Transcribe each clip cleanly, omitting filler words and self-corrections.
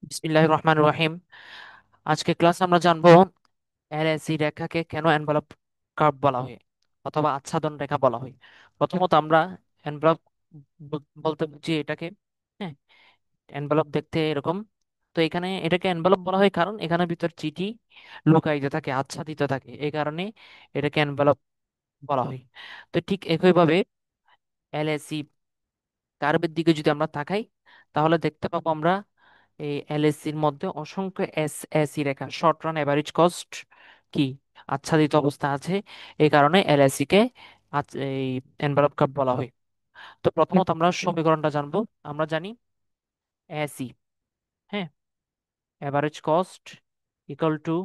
বিসমিল্লাহির রহমানির রহিম। আজকে ক্লাস আমরা জানবো এলএসি রেখাকে কেন এনভেলপ কার্ভ বলা হয় অথবা আচ্ছাদন রেখা বলা হয়। প্রথমত আমরা এনভেলপ বলতে বুঝি এটাকে, হ্যাঁ, এনভেলপ দেখতে এরকম। তো এখানে এটাকে এনভেলপ বলা হয় কারণ এখানে ভিতর চিঠি লুকায়িত থাকে, আচ্ছাদিত থাকে, এই কারণে এটাকে এনভেলপ বলা হয়। তো ঠিক একইভাবে এলএসি কার্ভের দিকে যদি আমরা তাকাই তাহলে দেখতে পাবো আমরা এই এলএসির মধ্যে অসংখ্য এস এসি রেখা, শর্ট রান এভারেজ কস্ট কি আচ্ছাদিত অবস্থা আছে। এই কারণে এলএসি কে এই এনভেলপ কার্ভ বলা হয়। তো প্রথমত আমরা সমীকরণটা জানবো। আমরা জানি এসি, হ্যাঁ, average cost equal to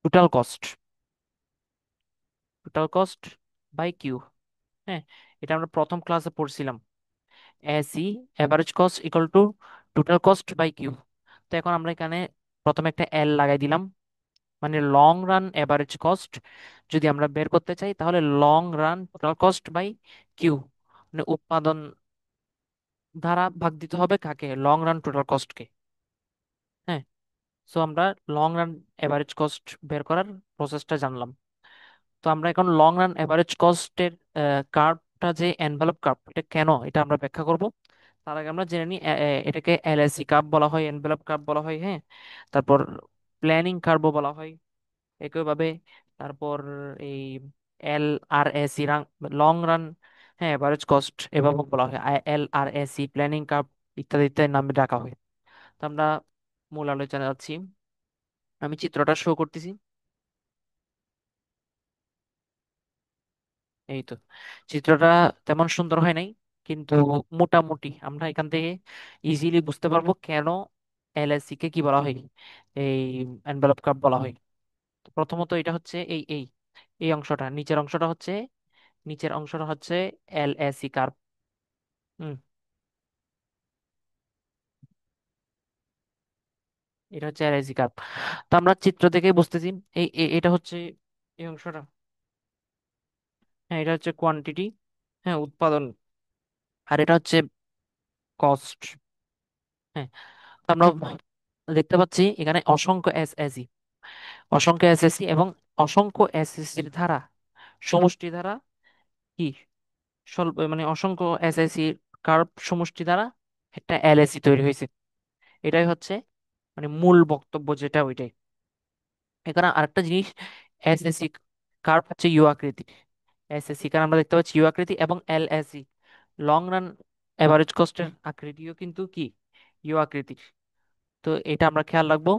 total cost, total cost by Q. হ্যাঁ, এটা আমরা প্রথম ক্লাসে পড়ছিলাম। AC average cost equal to total cost by Q. তো এখন আমরা এখানে প্রথমে একটা এল লাগাই দিলাম, মানে লং রান এভারেজ কস্ট যদি আমরা বের করতে চাই তাহলে long run total cost by Q, মানে উৎপাদন দ্বারা ভাগ দিতে হবে কাকে, লং রান টোটাল কস্টকে। হ্যাঁ, সো আমরা লং রান এভারেজ কস্ট বের করার প্রসেসটা জানলাম। তো আমরা এখন লং রান এভারেজ কস্টের কার্ভটা যে এনভেলপ কার্ভ, এটা কেন, এটা আমরা ব্যাখ্যা করব। তার আগে আমরা জেনে নিই এটাকে এলএসি কার্ভ বলা হয়, এনভেলপ কার্ভ বলা হয়, হ্যাঁ। তারপর প্ল্যানিং কার্ভও বলা হয় একইভাবে। তারপর এই এল আর এসি লং রান, হ্যাঁ, এভারেজ কস্ট এভাবে বলা হয়, এল আর এসি প্ল্যানিং কার্ভ ইত্যাদি ইত্যাদি নামে ডাকা হয়। তো আমরা মূল আলোচনা যাচ্ছি। আমি চিত্রটা শো করতেছি, এই তো। চিত্রটা তেমন সুন্দর হয় নাই, কিন্তু মোটামুটি আমরা এখান থেকে ইজিলি বুঝতে পারবো কেন এলএসসি কে কি বলা হয়, এই এনভেলপ কার্ভ বলা হয়। তো প্রথমত এটা হচ্ছে এই এই এই অংশটা, নিচের অংশটা হচ্ছে এলএসি কার্ভ। হুম, এটা হচ্ছে এলএসি কার্ভ। তো আমরা চিত্র থেকে বুঝতেছি এটা হচ্ছে এই অংশটা, হ্যাঁ, এটা হচ্ছে কোয়ান্টিটি, হ্যাঁ, উৎপাদন, আর এটা হচ্ছে কস্ট। হ্যাঁ, তো আমরা দেখতে পাচ্ছি এখানে অসংখ্য এসএসি, অসংখ্য এসএসসি এবং অসংখ্য এসএসসির ধারা, সমষ্টি দ্বারা কি মানে অসংখ্য এসএসসি কার্ভ সমষ্টি দ্বারা একটা এলএসি তৈরি হয়েছে। এটাই হচ্ছে মানে মূল বক্তব্য যেটা ওইটাই। এখানে আরেকটা জিনিস, এসএসসি কার্ভ হচ্ছে ইউ আকৃতি। এসএসসি কার্ভ আমরা দেখতে পাচ্ছি ইউ আকৃতি, এবং এলএসি লং রান এভারেজ কস্টের আকৃতিও কিন্তু কি ইউ আকৃতির। তো এটা আমরা খেয়াল রাখবো।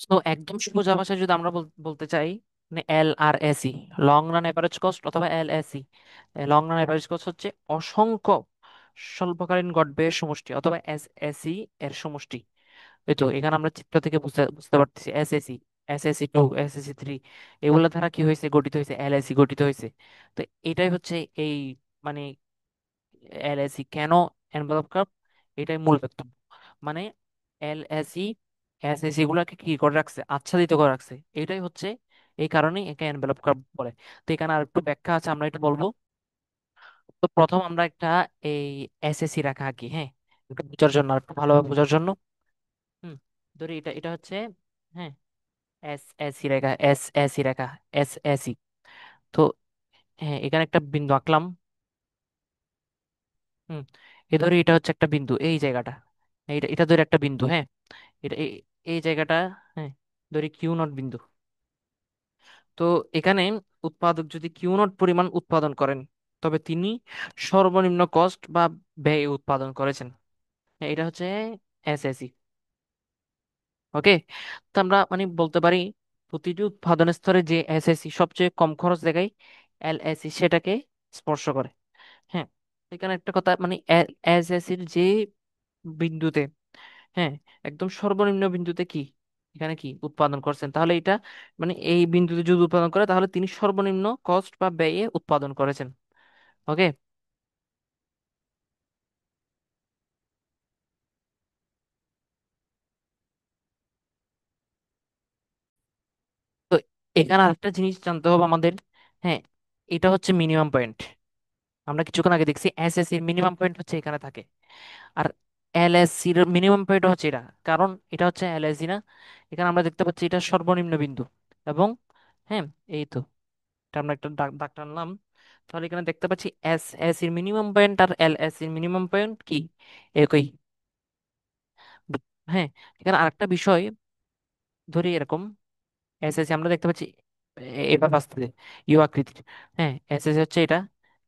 তো একদম সোজা ভাষায় যদি আমরা বলতে চাই, মানে L R AC, long run average cost অথবা L AC, long run average cost হচ্ছে অসংখ্য স্বল্পকালীন গড় ব্যয়ের সমষ্টি অথবা এস এসি এর সমষ্টি। এই তো এখানে আমরা চিত্র থেকে বুঝতে বুঝতে পারতেছি এসএসি, এসএসসি 2, এসএসসি 3, এগুলো দ্বারা কি হয়েছে, গঠিত হয়েছে এলএসি গঠিত হয়েছে। তো এটাই হচ্ছে এই মানে এলএসি কেন এনভেলপ কার্ভ, এটাই মূল বক্তব্য। মানে এলএসি এসএসি গুলাকে কি করে রাখছে, আচ্ছাদিত করে রাখছে, এটাই হচ্ছে এই কারণেই একে এনভেলপ কার্ভ বলে। তো এখানে আর একটু ব্যাখ্যা আছে, আমরা এটা বলবো। তো প্রথম আমরা একটা এই এসএসসি রাখা আঁকি, হ্যাঁ, একটু বোঝার জন্য, আর একটু ভালোভাবে বোঝার জন্য। হুম, ধরি এটা এটা হচ্ছে, হ্যাঁ, এস এসি রেখা, এস এসি রেখা, এস এসি। তো হ্যাঁ, এখানে একটা বিন্দু আঁকলাম। হুম, এ ধরি এটা হচ্ছে একটা বিন্দু, এই জায়গাটা, এটা এটা ধরে একটা বিন্দু, হ্যাঁ, এটা এই জায়গাটা, হ্যাঁ, ধরি কিউ নট বিন্দু। তো এখানে উৎপাদক যদি কিউ নট পরিমাণ উৎপাদন করেন তবে তিনি সর্বনিম্ন কস্ট বা ব্যয় উৎপাদন করেছেন। হ্যাঁ, এটা হচ্ছে এসএসি। ওকে, তো আমরা মানে বলতে পারি প্রতিটি উৎপাদন স্তরে যে এসএসি সবচেয়ে কম খরচ দেখায় এলএসি সেটাকে স্পর্শ করে। হ্যাঁ, এখানে একটা কথা, মানে এসএসির যে বিন্দুতে, হ্যাঁ, একদম সর্বনিম্ন বিন্দুতে কি এখানে কি উৎপাদন করছেন, তাহলে এটা মানে এই বিন্দুতে যদি উৎপাদন করে তাহলে তিনি সর্বনিম্ন কস্ট বা ব্যয়ে উৎপাদন করেছেন। ওকে, এখানে আরেকটা জিনিস জানতে হবে আমাদের। হ্যাঁ, এটা হচ্ছে মিনিমাম পয়েন্ট। আমরা কিছুক্ষণ আগে দেখছি এসএসসির মিনিমাম পয়েন্ট হচ্ছে এখানে থাকে। আর এলএসসির মিনিমাম পয়েন্ট হচ্ছে এটা, কারণ এটা হচ্ছে এলএসসি না। এখানে আমরা দেখতে পাচ্ছি এটা সর্বনিম্ন বিন্দু। এবং হ্যাঁ, এই তো, এটা আমরা একটা দাগ দাগ টানলাম। তাহলে এখানে দেখতে পাচ্ছি এস এস এর মিনিমাম পয়েন্ট আর এল এস এর মিনিমাম পয়েন্ট কি, একই। হ্যাঁ, এখানে আরেকটা বিষয় ধরি এরকম, এস এস আমরা দেখতে পাচ্ছি এভাবে আসতেছে ইউ আকৃতির। হ্যাঁ, এস এস হচ্ছে এটা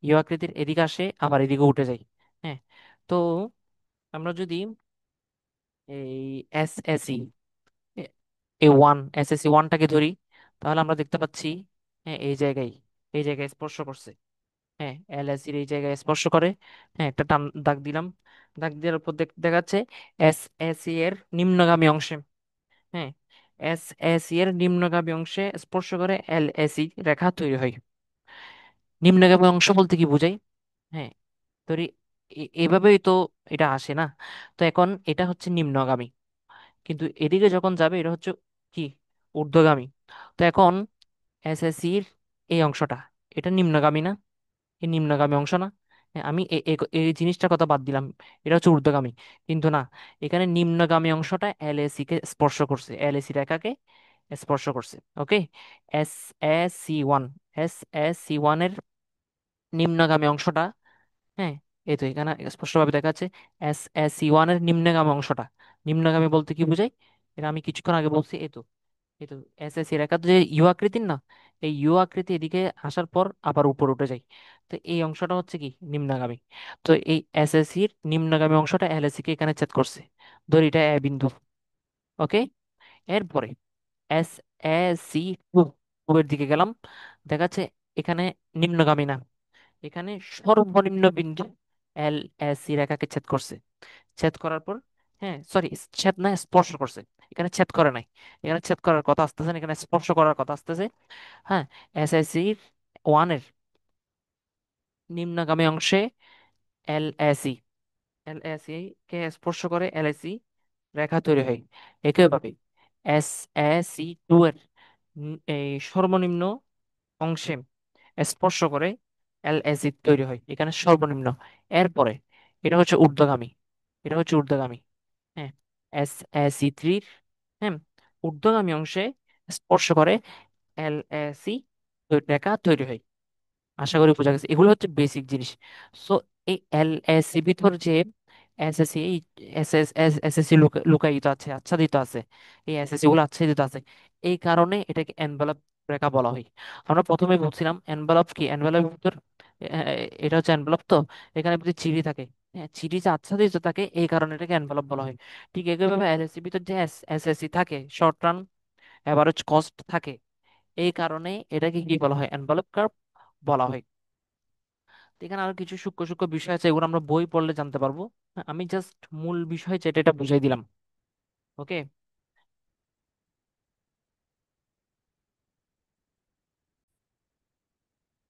ইউ আকৃতির, এদিকে আসে আবার এদিকে উঠে যায়। হ্যাঁ, তো আমরা যদি এই এস এস ই এই ওয়ান এসএসসি ওয়ানটাকে ধরি, তাহলে আমরা দেখতে পাচ্ছি হ্যাঁ এই জায়গায়, এই জায়গায় স্পর্শ করছে। হ্যাঁ, এলএসির এই জায়গায় স্পর্শ করে। হ্যাঁ, একটা টান দাগ দিলাম। দাগ দেওয়ার পর দেখাচ্ছে এস এস এর নিম্নগামী অংশে। হ্যাঁ, এস এস এর নিম্নগামী অংশে স্পর্শ করে এল এস ই রেখা তৈরি হয়। নিম্নগামী অংশ বলতে কি বোঝায়? হ্যাঁ, ধরি এভাবেই তো এটা আসে না। তো এখন এটা হচ্ছে নিম্নগামী, কিন্তু এদিকে যখন যাবে এটা হচ্ছে কি, ঊর্ধ্বগামী। তো এখন এসএসসির এই অংশটা, এটা নিম্নগামী না? এই নিম্নগামী অংশ না? হ্যাঁ, আমি এই জিনিসটার কথা বাদ দিলাম, এটা হচ্ছে ঊর্ধ্বগামী। কিন্তু না, এখানে নিম্নগামী অংশটা এলএসি কে স্পর্শ করছে, এলএসি রেখাকে স্পর্শ করছে। Okay, S S C one, S S C one এর নিম্নগামী অংশটা, হ্যাঁ এই তো এখানে স্পষ্টভাবে দেখা যাচ্ছে এস এস সি ওয়ান এর নিম্নগামী অংশটা। নিম্নগামী বলতে কি বোঝায়? এটা আমি কিছুক্ষণ আগে বলছি, এই তো, এই তো এসএসসি রেখা তো যে ইউ আকৃতির না, এই ইউ আকৃতি এদিকে আসার পর আবার উপর উঠে যায়। তো এই অংশটা হচ্ছে কি, নিম্নগামী। তো এই এসএসসির নিম্নগামী অংশটা এলএসসি কে এখানে ছেদ করছে। ধরি এটা এ বিন্দু। ওকে, এরপরে S A C two, two এর দিকে গেলাম, দেখাচ্ছে এখানে নিম্নগামী না, এখানে সর্বনিম্ন বিন্দু এল এস সি রেখাকে ছেদ করছে। ছেদ করার পর, হ্যাঁ সরি, ছেদ না, স্পর্শ করছে। এখানে ছেদ করে নাই, এখানে ছেদ করার কথা আসতেছে না, এখানে স্পর্শ করার কথা আসতেছে। হ্যাঁ, এসএসসি ওয়ানের নিম্নগামী অংশে এলএসি, এলএসি কে স্পর্শ করে এলএসি রেখা তৈরি হয়। একইভাবে এস এসি টু এর এই সর্বনিম্ন অংশে স্পর্শ করে এলএসি তৈরি হয়, এখানে সর্বনিম্ন। এরপরে এটা হচ্ছে ঊর্ধ্বগামী, এটা হচ্ছে ঊর্ধ্বগামী। হ্যাঁ, এস এসি থ্রির, হ্যাঁ, ঊর্ধ্বগামী অংশে স্পর্শ করে এলএসি রেখা তৈরি হয়। আশা করি বোঝা গেছে, এগুলো হচ্ছে বেসিক জিনিস। সো এই এলএসসি ভিতর যে এসএসসি, এই এসএসসি লুকায়িত আছে, আচ্ছাদিত আছে, এই এসএসসি গুলো আচ্ছাদিত আছে। এই কারণে এটাকে এনভেলপ রেখা বলা হয়। আমরা প্রথমে বলছিলাম এনভেলপ কি, এনভেলপ ভিতর এটা হচ্ছে এনভেলপ, তো এখানে যদি চিড়ি থাকে, হ্যাঁ চিড়ি যে আচ্ছাদিত থাকে এই কারণে এটাকে এনভেলপ বলা হয়। ঠিক একইভাবে এলএসসি ভিতর যে এসএসসি থাকে, শর্ট রান অ্যাভারেজ কস্ট থাকে, এই কারণে এটাকে কি বলা হয়, এনভেলপ কার্ভ বলা হয়। তো এখানে আরো কিছু সূক্ষ্ম সূক্ষ্ম বিষয় আছে, এগুলো আমরা বই পড়লে জানতে পারবো। হ্যাঁ, আমি জাস্ট মূল বিষয় যেটা এটা বুঝাই দিলাম। ওকে,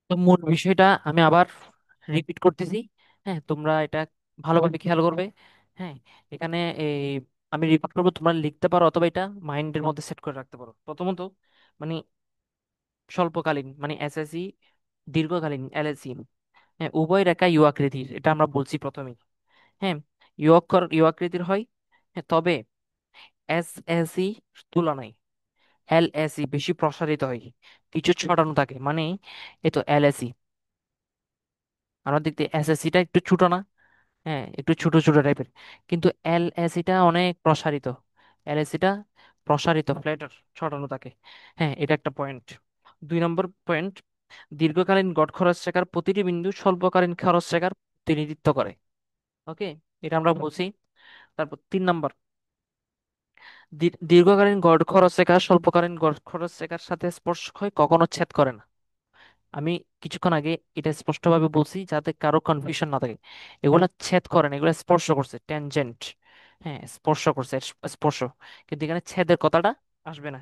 তো মূল বিষয়টা আমি আবার রিপিট করতেছি। হ্যাঁ, তোমরা এটা ভালোভাবে খেয়াল করবে। হ্যাঁ, এখানে এই আমি রিপিট করবো, তোমরা লিখতে পারো অথবা এটা মাইন্ডের মধ্যে সেট করে রাখতে পারো। প্রথমত মানে স্বল্পকালীন মানে এসএসসি, দীর্ঘকালীন এলএসসি, হ্যাঁ উভয় রেখা ইউ আকৃতির, এটা আমরা বলছি প্রথমেই। হ্যাঁ, ইউ আকৃতির হয়। হ্যাঁ, তবে এসএসসি তুলনায় এলএসি বেশি প্রসারিত হয়, কিছু ছড়ানো থাকে। মানে এই তো এলএসি, আমরা দেখতে এসএসসিটা একটু ছোট না? হ্যাঁ, একটু ছোট ছোট টাইপের, কিন্তু এলএসিটা অনেক প্রসারিত। এলএসিটা প্রসারিত, ফ্ল্যাটার, ছড়ানো থাকে। হ্যাঁ, এটা একটা পয়েন্ট। 2 নম্বর পয়েন্ট, দীর্ঘকালীন গড় খরচ রেখার প্রতিটি বিন্দু স্বল্পকালীন খরচ রেখার প্রতিনিধিত্ব করে। ওকে, এটা আমরা বলছি। তারপর 3 নম্বর, দীর্ঘকালীন গড় খরচ রেখা স্বল্পকালীন গড় খরচ রেখার সাথে স্পর্শ হয়, কখনো ছেদ করে না। আমি কিছুক্ষণ আগে এটা স্পষ্টভাবে বলছি যাতে কারো কনফিউশন না থাকে। এগুলা ছেদ করে না, এগুলা স্পর্শ করছে, ট্যানজেন্ট। হ্যাঁ, স্পর্শ করছে, স্পর্শ। কিন্তু এখানে ছেদের কথাটা আসবে না,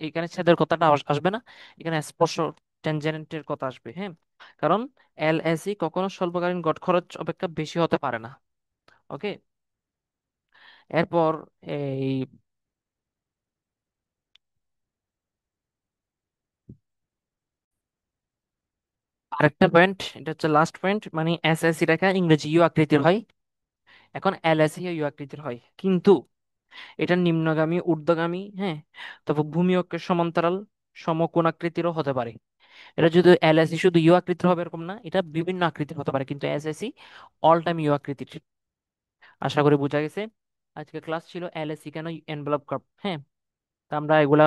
এখানে ছেদের কথাটা আসবে না, এখানে স্পর্শ, ট্যানজেন্টের কথা আসবে। হ্যাঁ, কারণ এলএসি কখনো স্বল্পকালীন গড় খরচ অপেক্ষা বেশি হতে পারে না। ওকে, এরপর এই আরেকটা পয়েন্ট, এটা হচ্ছে লাস্ট পয়েন্ট, মানে এসএসসি রেখা ইংরেজি ইউ আকৃতির হয়, এখন এলএসি ইউ আকৃতির হয়, কিন্তু এটা নিম্নগামী ঊর্ধ্বগামী, হ্যাঁ, তারপর ভূমি অক্ষের সমান্তরাল সমকোণাকৃতিরও হতে পারে। এটা যদি এলএসি শুধু ইউ আকৃতির হবে এরকম না, এটা বিভিন্ন আকৃতির হতে পারে, কিন্তু এসএসসি অল টাইম ইউ আকৃতির। আশা করি বোঝা গেছে। আজকে ক্লাস ছিল এলএসি কেন এনভেলপ কার্ভ, হ্যাঁ। তা আমরা এগুলা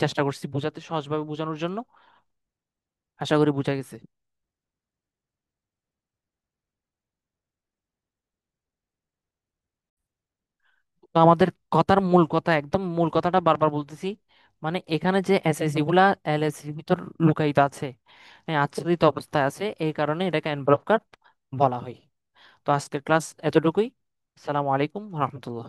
চেষ্টা করছি বোঝাতে, সহজভাবে বোঝানোর জন্য। আশা করি বোঝা গেছে। তো আমাদের কথার মূল কথা, একদম মূল কথাটা বারবার বলতেছি, মানে এখানে যে এসএসসি গুলা এলএসসির ভিতর লুকায়িত আছে, হ্যাঁ, আচ্ছাদিত অবস্থায় আছে, এই কারণে এটাকে এনভেলপ কার্ভ বলা হয়। তো আজকের ক্লাস এতটুকুই। আসসালামু আলাইকুম রহমতুল্লাহ।